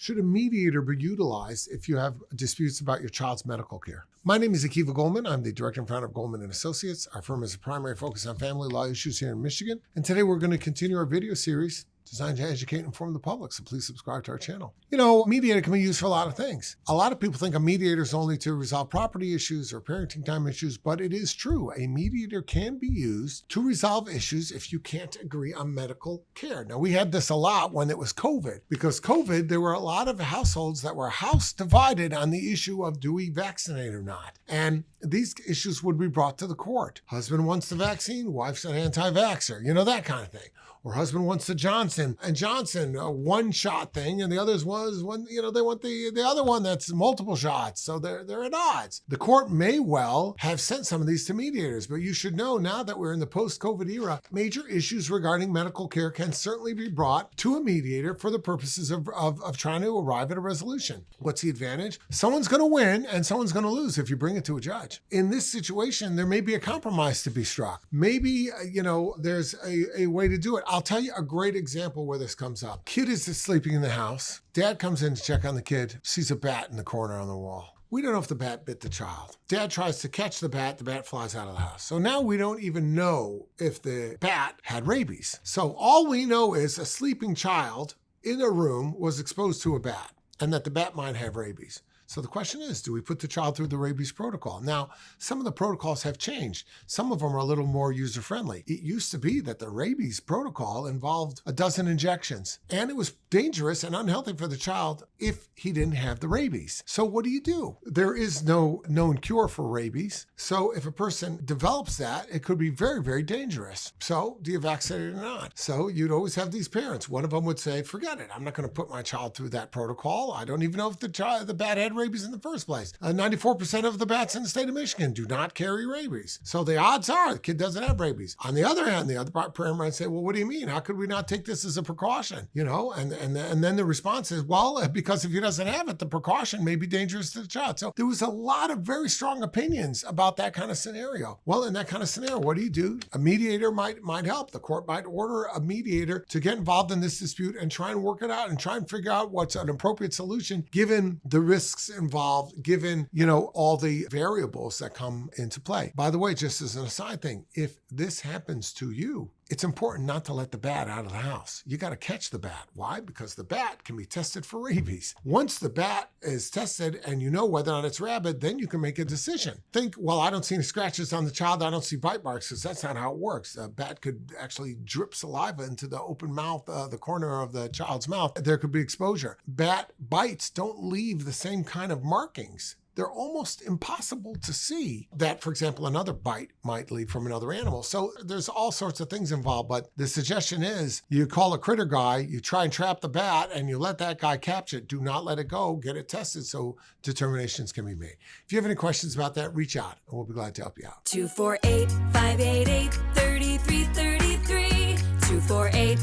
Should a mediator be utilized if you have disputes about your child's medical care? My name is Goldman. I'm the director and founder of Goldman & Associates. Our firm has a primary focus on family law issues here in Michigan. And today we're going to continue our video series designed to educate and inform the public, so please subscribe to our channel. You know, a mediator can be used for a lot of things. A lot of people think a mediator is only to resolve property issues or parenting time issues, but it is true. A mediator can be used to resolve issues if you can't agree on medical care. Now, we had this a lot when it was COVID. Because COVID, there were a lot of households that were house divided on the issue of do we vaccinate or not. And these issues would be brought to the court. Husband wants the vaccine, wife's an anti-vaxxer, you know, that kind of thing. Or husband wants the Johnson a one-shot thing, and the others was one, you know, they want the other one that's multiple shots, so they're at odds. The court may well have sent some of these to mediators, but you should know now that we're in the post-COVID era, major issues regarding medical care can certainly be brought to a mediator for the purposes of trying to arrive at a resolution. What's the advantage? Someone's going to win and someone's going to lose if you bring it to a judge. In this situation, there may be a compromise to be struck. Maybe, you know, there's a way to do it. I'll tell you a great example where this comes up. Kid is sleeping in the house. Dad comes in to check on the kid, sees a bat in the corner on the wall. We don't know if the bat bit the child. Dad tries to catch the bat flies out of the house. So now we don't even know if the bat had rabies. So all we know is a sleeping child in a room was exposed to a bat and that the bat might have rabies. So the question is, do we put the child through the rabies protocol? Now, some of the protocols have changed. Some of them are a little more user-friendly. It used to be that the rabies protocol involved a dozen injections, and it was dangerous and unhealthy for the child if he didn't have the rabies. So what do? There is no known cure for rabies. So if a person develops that, it could be very, very dangerous. So do you vaccinate or not? So you'd always have these parents. One of them would say, forget it. I'm not going to put my child through that protocol. I don't even know if the bat had rabies in the first place. 94% of the bats in the state of Michigan do not carry rabies. So the odds are the kid doesn't have rabies. On the other hand, the other parent might say, well, what do you mean? How could we not take this as a precaution? You know, and then the response is, well, because if he doesn't have it, the precaution may be dangerous to the child. So there was a lot of very strong opinions about that kind of scenario. Well, in that kind of scenario, what do? A mediator might help. The court might order a mediator to get involved in this dispute and try and work it out and try and figure out what's an appropriate solution given the risks involved, given, you know, all the variables that come into play. By the way, just as an aside thing, if this happens to you, it's important not to let the bat out of the house. You got to catch the bat. Why? Because the bat can be tested for rabies. Once the bat is tested and you know whether or not it's rabid, then you can make a decision. Think, well, I don't see any scratches on the child. I don't see bite marks, because that's not how it works. A bat could actually drip saliva into the open mouth, the corner of the child's mouth. There could be exposure. Bat bites don't leave the same kind of markings. They're almost impossible to see that, for example, another bite might leave from another animal. So there's all sorts of things involved, but the suggestion is you call a critter guy, you try and trap the bat, and you let that guy catch it. Do not let it go. Get it tested so determinations can be made. If you have any questions about that, reach out, and we'll be glad to help you out. 248-588-3333. 248